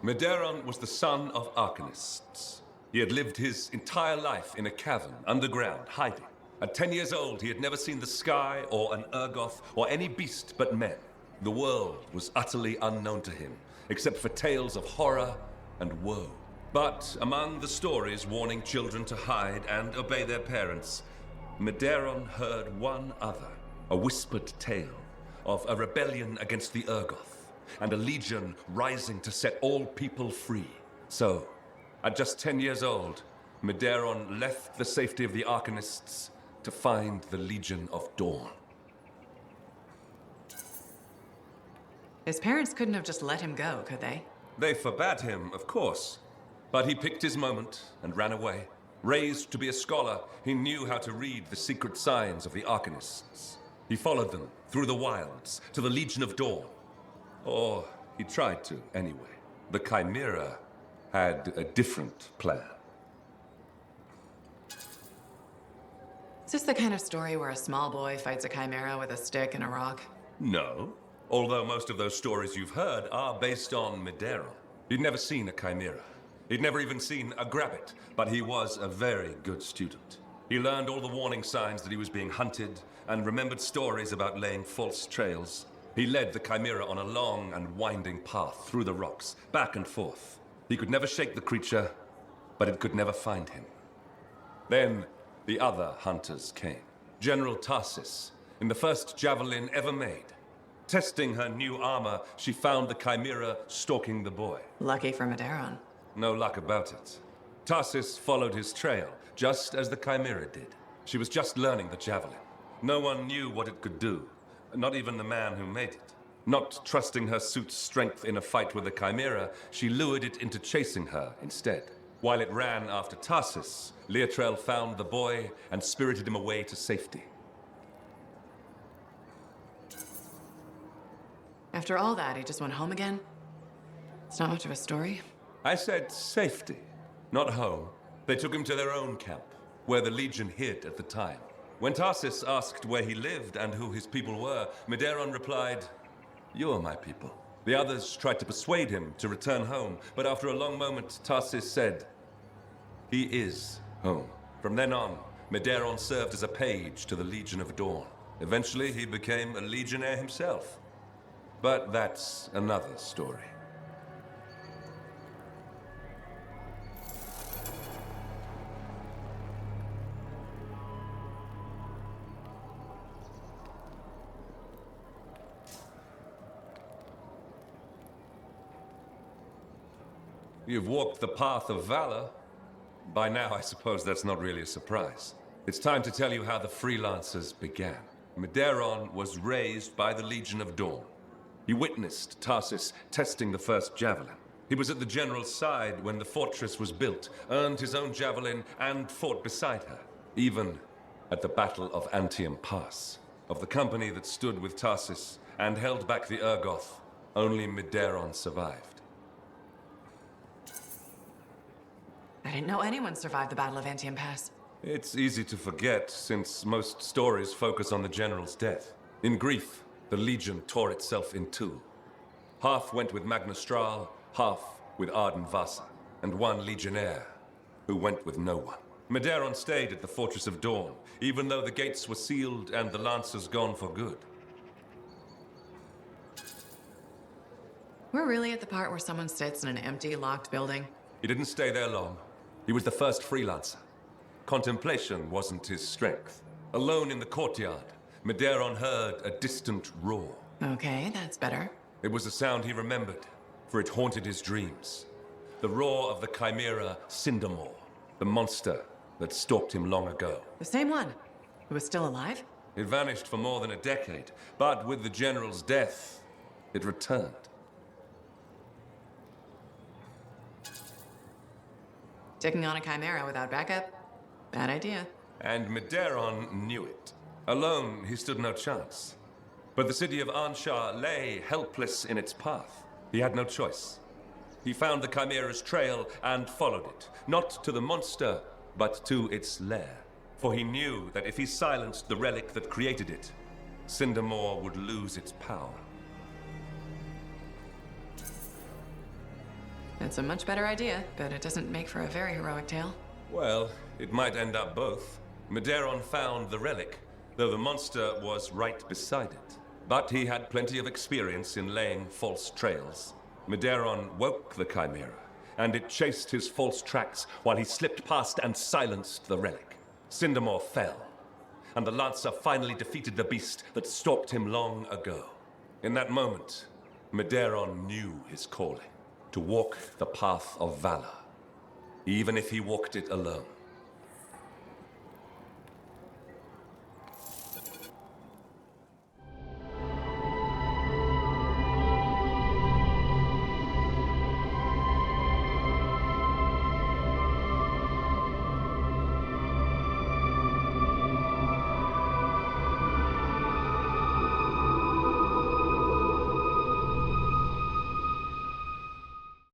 Midderon was the son of Arcanists. He had lived his entire life in a cavern underground, hiding. At 10 years old, he had never seen the sky or an Urgoth or any beast but men. The world was utterly unknown to him, except for tales of horror and woe. But among the stories warning children to hide and obey their parents, Midderon heard one other, a whispered tale of a rebellion against the Urgoth, and a legion rising to set all people free. So, at just 10 years old, Midderon left the safety of the Arcanists to find the Legion of Dawn. His parents couldn't have just let him go, could they? They forbade him, of course, but he picked his moment and ran away. Raised to be a scholar, he knew how to read the secret signs of the Arcanists. He followed them through the wilds to the Legion of Dawn. Or he tried to, anyway. The Chimera had a different plan. Is this the kind of story where a small boy fights a chimera with a stick and a rock? No. Although most of those stories you've heard are based on Midderon. He'd never seen a chimera. He'd never even seen a grabbit, but he was a very good student. He learned all the warning signs that he was being hunted, and remembered stories about laying false trails. He led the chimera on a long and winding path through the rocks, back and forth. He could never shake the creature, but it could never find him. Then, the other hunters came. General Tarsis, in the first Javelin ever made. Testing her new armor, she found the chimera stalking the boy. Lucky for Midderon. No luck about it. Tarsis followed his trail, just as the chimera did. She was just learning the Javelin. No one knew what it could do, not even the man who made it. Not trusting her suit's strength in a fight with the chimera, she lured it into chasing her instead. While it ran after Tarsis, Leotrel found the boy and spirited him away to safety. After all that, he just went home again? It's not much of a story. I said safety, not home. They took him to their own camp, where the Legion hid at the time. When Tarsis asked where he lived and who his people were, Midderon replied, "You're my people." The others tried to persuade him to return home, but after a long moment, Tarsis said, "He is home." From then on, Midderon served as a page to the Legion of Dawn. Eventually, he became a Legionnaire himself. But that's another story. You've walked the path of Valor. By now, I suppose that's not really a surprise. It's time to tell you how the Freelancers began. Midderon was raised by the Legion of Dawn. He witnessed Tarsis testing the first Javelin. He was at the General's side when the fortress was built, earned his own Javelin, and fought beside her. Even at the Battle of Anthem Pass. Of the company that stood with Tarsis and held back the Urgoth, only Midderon survived. I didn't know anyone survived the Battle of Anthem Pass. It's easy to forget, since most stories focus on the General's death. In grief, the Legion tore itself in two. Half went with Magnastral, half with Arden Vasa, and one Legionnaire, who went with no one. Midderon stayed at the Fortress of Dawn, even though the gates were sealed and the Lancers gone for good. We're really at the part where someone sits in an empty, locked building. He didn't stay there long. He was the first Freelancer. Contemplation wasn't his strength. Alone in the courtyard, Midderon heard a distant roar. Okay, that's better. It was a sound he remembered, for it haunted his dreams. The roar of the chimera Cindermore, the monster that stalked him long ago. The same one, who was still alive? It vanished for more than a decade, but with the General's death, it returned. Taking on a chimera without backup? Bad idea. And Midderon knew it. Alone, he stood no chance. But the city of Anshar lay helpless in its path. He had no choice. He found the chimera's trail and followed it, not to the monster, but to its lair. For he knew that if he silenced the relic that created it, Cindermore would lose its power. It's a much better idea, but it doesn't make for a very heroic tale. Well, it might end up both. Midderon found the relic, though the monster was right beside it. But he had plenty of experience in laying false trails. Midderon woke the Chimera, and it chased his false tracks while he slipped past and silenced the relic. Cindermore fell, and the Lancer finally defeated the beast that stalked him long ago. In that moment, Midderon knew his calling, to walk the path of valor, even if he walked it alone.